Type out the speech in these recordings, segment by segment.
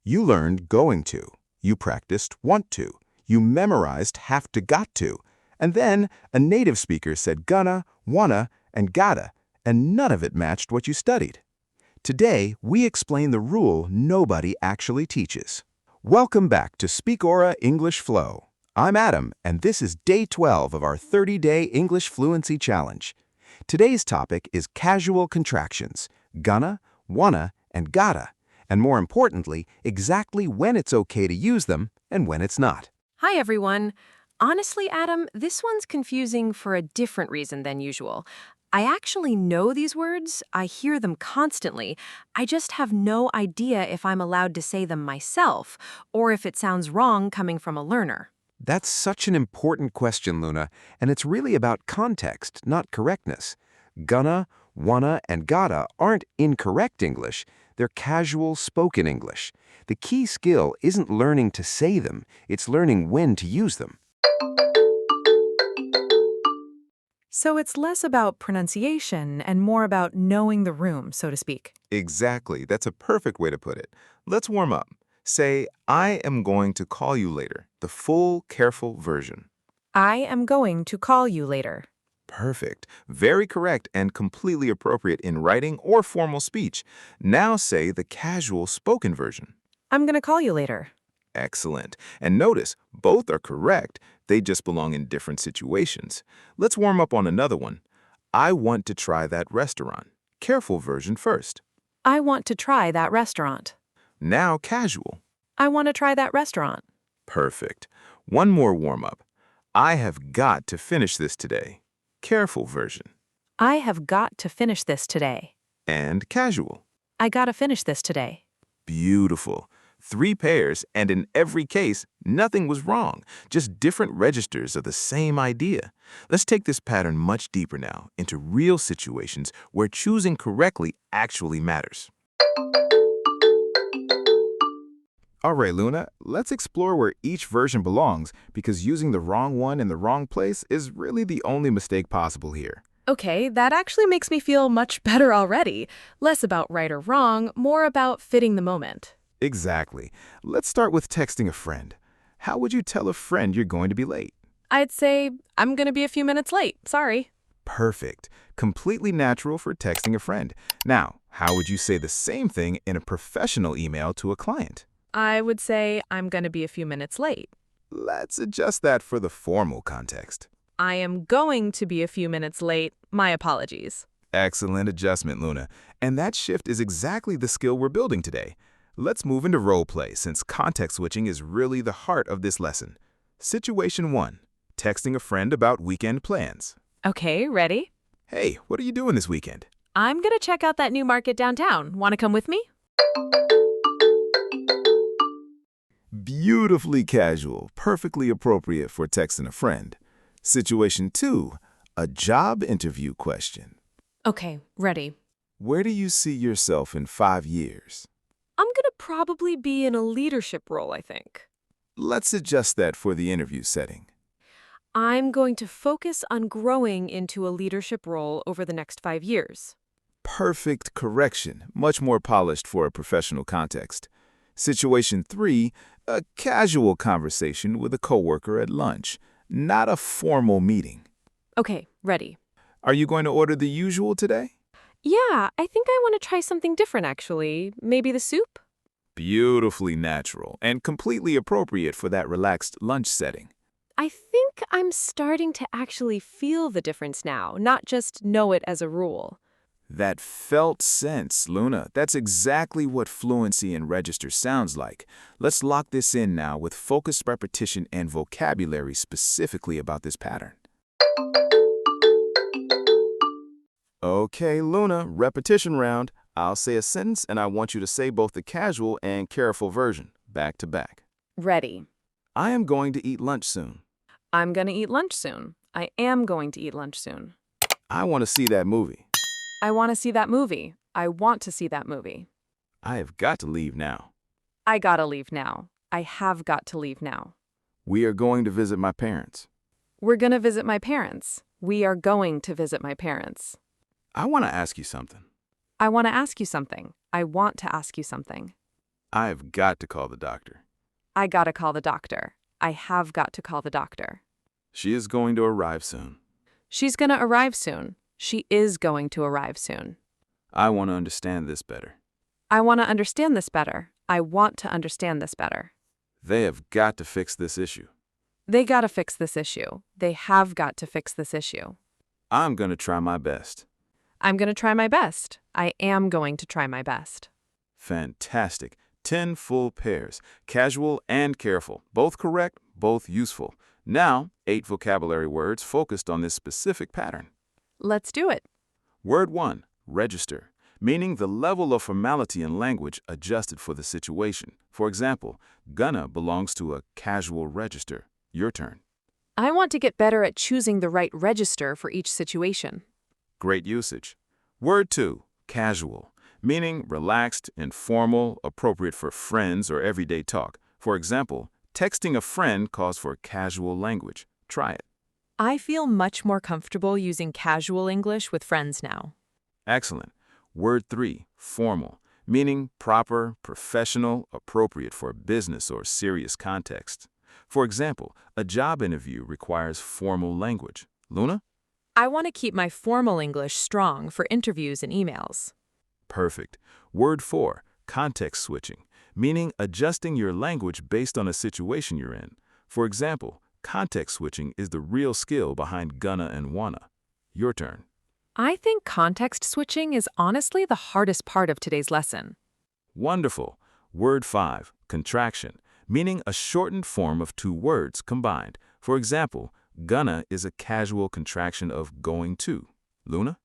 You learned going to. You practiced want to. You memorized have to got to. And then a native speaker said gonna, wanna, and gotta, and none of it matched what you studied. Today, we explain the rule nobody actually teaches. Welcome back to Speak Aura English Flow. I'm Adam, and this is day 12 of our 30-day English Fluency Challenge. Today's topic is casual contractions, gonna, wanna, and gotta, and more importantly, exactly when it's okay to use them and when it's not. Hi, everyone. Honestly, Adam, this one's confusing for a different reason than usual. I actually know these words. I hear them constantly. I just have no idea if I'm allowed to say them myself, or if it sounds wrong coming from a learner. That's such an important question, Luna, and it's really about context, not correctness. Gonna, wanna, and gotta aren't incorrect English. They're casual spoken English. The key skill isn't learning to say them, it's learning when to use them. So it's less about pronunciation and more about knowing the room, so to speak. Exactly. That's a perfect way to put it. Let's warm up. Say, I am going to call you later. The full, careful version. I am going to call you later. Perfect. Very correct and completely appropriate in writing or formal speech. Now say the casual spoken version. I'm going to call you later. Excellent. And notice, both are correct. They just belong in different situations. Let's warm up on another one. I want to try that restaurant. Careful version first. I want to try that restaurant. Now casual. I want to try that restaurant. Perfect. One more warm-up. I have got to finish this today. Careful version. I have got to finish this today. And casual. I gotta finish this today. Beautiful. 3 pairs, and in every case, nothing was wrong, just different registers of the same idea. Let's take this pattern much deeper now, into real situations where choosing correctly actually matters. All right, Luna, let's explore where each version belongs, because using the wrong one in the wrong place is really the only mistake possible here. Okay, that actually makes me feel much better already. Less about right or wrong, more about fitting the moment. Exactly. Let's start with texting a friend. How would you tell a friend you're going to be late? I'd say, I'm gonna be a few minutes late, sorry. Perfect. Completely natural for texting a friend. Now, how would you say the same thing in a professional email to a client? I would say, I'm gonna be a few minutes late. Let's adjust that for the formal context. I am going to be a few minutes late. My apologies. Excellent adjustment, Luna. And that shift is exactly the skill we're building today. Let's move into role play, since context switching is really the heart of this lesson. Situation 1. Texting a friend about weekend plans. Okay, ready? Hey, what are you doing this weekend? I'm gonna check out that new market downtown. Wanna come with me? Beautifully casual, perfectly appropriate for texting a friend. Situation 2. A job interview question. Okay, ready. Where do you see yourself in 5 years? I'm gonna probably be in a leadership role, I think. Let's adjust that for the interview setting. I'm going to focus on growing into a leadership role over the next 5 years. Perfect correction, much more polished for a professional context. Situation 3, a casual conversation with a coworker at lunch, not a formal meeting. Okay, ready. Are you going to order the usual today? Yeah, I think I want to try something different, actually. Maybe the soup? Beautifully natural and completely appropriate for that relaxed lunch setting. I think I'm starting to actually feel the difference now, not just know it as a rule. That felt sense, Luna. That's exactly what fluency and register sounds like. Let's lock this in now with focused repetition and vocabulary specifically about this pattern. Okay, Luna, repetition round. I'll say a sentence and I want you to say both the casual and careful version, back to back. Ready. I am going to eat lunch soon. I'm gonna eat lunch soon. I am going to eat lunch soon. I want to see that movie. I want to see that movie. I want to see that movie. I have got to leave now. I gotta leave now. I have got to leave now. We are going to visit my parents. We're gonna visit my parents. We are going to visit my parents. I want to ask you something. I want to ask you something. I want to ask you something. I've got to call the doctor. I gotta call the doctor. I have got to call the doctor. She is going to arrive soon. She's gonna arrive soon. She is going to arrive soon. I want to understand this better. I want to understand this better. I want to understand this better. They have got to fix this issue. They gotta fix this issue. They have got to fix this issue. I'm going to try my best. I'm gonna try my best. I am going to try my best. Fantastic. 10 full pairs, casual and careful, both correct, both useful. Now, 8 vocabulary words focused on this specific pattern. Let's do it. Word 1, register, meaning the level of formality in language adjusted for the situation. For example, gonna belongs to a casual register. Your turn. I want to get better at choosing the right register for each situation. Great usage. Word 2, casual, meaning relaxed, informal, appropriate for friends or everyday talk. For example, texting a friend calls for casual language. Try it. I feel much more comfortable using casual English with friends now. Excellent. Word 3, formal, meaning proper, professional, appropriate for business or serious context. For example, a job interview requires formal language. Luna? I want to keep my formal English strong for interviews and emails. Perfect. Word 4, context switching, meaning adjusting your language based on a situation you're in. For example, context switching is the real skill behind gonna and wanna. Your turn. I think context switching is honestly the hardest part of today's lesson. Wonderful. Word 5, contraction, meaning a shortened form of 2 words combined. For example, gonna is a casual contraction of going to. Luna?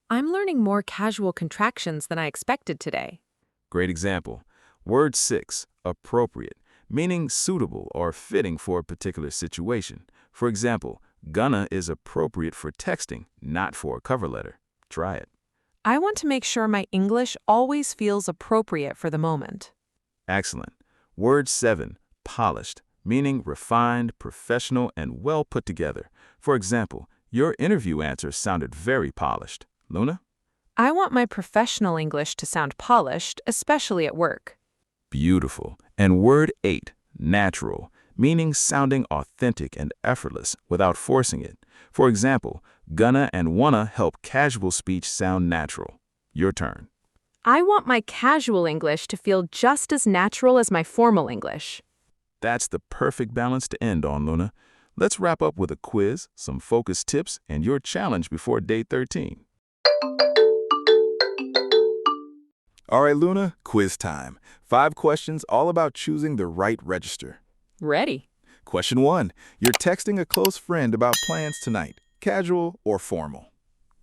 I'm learning more casual contractions than I expected today. Great example. Word 6, appropriate, meaning suitable or fitting for a particular situation. For example, gonna is appropriate for texting, not for a cover letter. Try it. I want to make sure my English always feels appropriate for the moment. Excellent. Word 7, polished, meaning refined, professional, and well put together. For example, your interview answer sounded very polished. Luna? I want my professional English to sound polished, especially at work. Beautiful. And word 8, natural, meaning sounding authentic and effortless without forcing it. For example, gonna and wanna help casual speech sound natural. Your turn. I want my casual English to feel just as natural as my formal English. That's the perfect balance to end on, Luna. Let's wrap up with a quiz, some focus tips, and your challenge before day 13. All right, Luna, quiz time. 5 questions all about choosing the right register. Ready. Question 1. You're texting a close friend about plans tonight, casual or formal?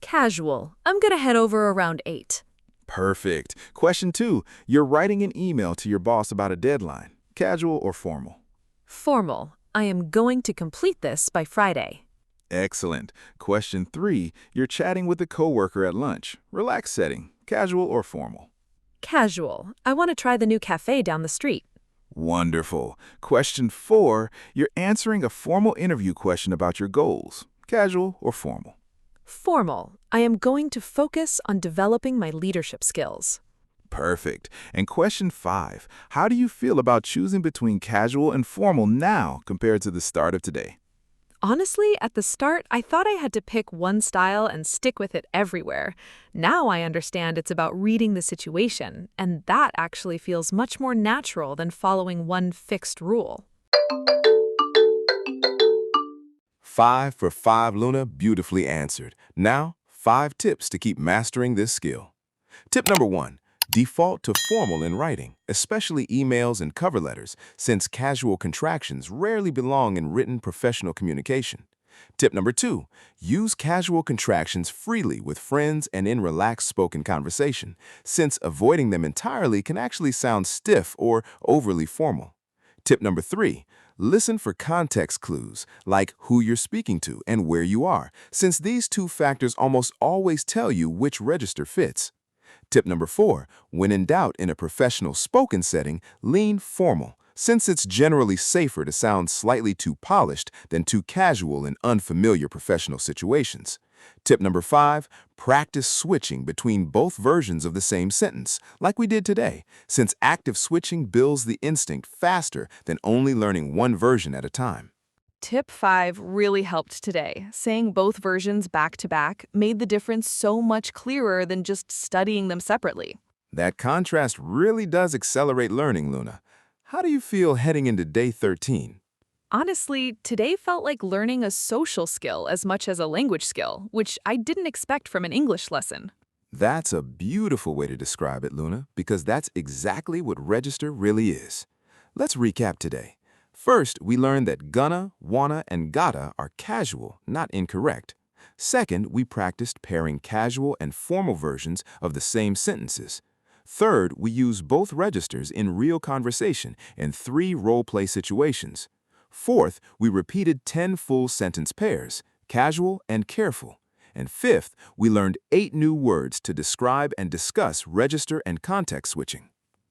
Casual. I'm gonna head over around 8. Perfect. Question 2. You're writing an email to your boss about a deadline, casual or formal? Formal. I am going to complete this by Friday. Excellent. Question 3. You're chatting with a coworker at lunch, relaxed setting, casual or formal? Casual. I want to try the new cafe down the street. Wonderful. Question 4. You're answering a formal interview question about your goals, casual or formal? Formal. I am going to focus on developing my leadership skills. Perfect. And question 5. How do you feel about choosing between casual and formal now compared to the start of today? Honestly, at the start, I thought I had to pick one style and stick with it everywhere. Now I understand it's about reading the situation, and that actually feels much more natural than following one fixed rule. 5 for 5, Luna. Beautifully answered. Now, 5 tips to keep mastering this skill. Tip number 1. Default to formal in writing, especially emails and cover letters, since casual contractions rarely belong in written professional communication. Tip number 2. Use casual contractions freely with friends and in relaxed spoken conversation, since avoiding them entirely can actually sound stiff or overly formal. Tip number 3. Listen for context clues, like who you're speaking to and where you are, since these 2 factors almost always tell you which register fits. Tip number 4. When in doubt in a professional spoken setting, lean formal, since it's generally safer to sound slightly too polished than too casual in unfamiliar professional situations. Tip number 5, practice switching between both versions of the same sentence, like we did today, since active switching builds the instinct faster than only learning one version at a time. Tip 5 really helped today. Saying both versions back to back made the difference so much clearer than just studying them separately. That contrast really does accelerate learning, Luna. How do you feel heading into day 13? Honestly, today felt like learning a social skill as much as a language skill, which I didn't expect from an English lesson. That's a beautiful way to describe it, Luna, because that's exactly what register really is. Let's recap today. First, we learned that gonna, wanna, and gotta are casual, not incorrect. Second, we practiced pairing casual and formal versions of the same sentences. Third, we used both registers in real conversation in 3 role-play situations. Fourth, we repeated 10 full sentence pairs, casual and careful. And fifth, we learned 8 new words to describe and discuss register and context switching.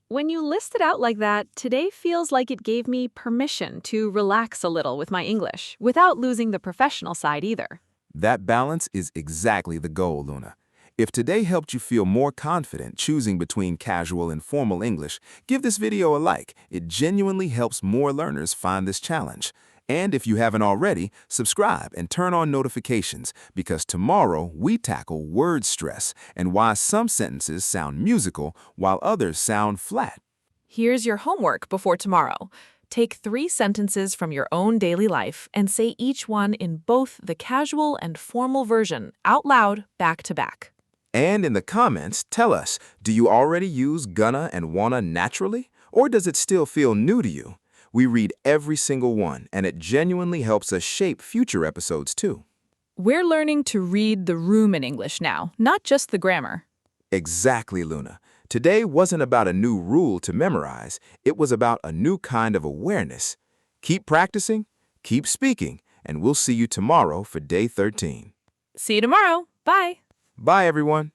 When you list it out like that, today feels like it gave me permission to relax a little with my English, without losing the professional side either. That balance is exactly the goal, Luna. If today helped you feel more confident choosing between casual and formal English, give this video a like. It genuinely helps more learners find this challenge. And if you haven't already, subscribe and turn on notifications because tomorrow we tackle word stress and why some sentences sound musical while others sound flat. Here's your homework before tomorrow. Take 3 sentences from your own daily life and say each one in both the casual and formal version out loud back to back. And in the comments, tell us, do you already use gonna and wanna naturally? Or does it still feel new to you? We read every single one, and it genuinely helps us shape future episodes too. We're learning to read the room in English now, not just the grammar. Exactly, Luna. Today wasn't about a new rule to memorize. It was about a new kind of awareness. Keep practicing, keep speaking, and we'll see you tomorrow for day 13. See you tomorrow. Bye. Bye, everyone.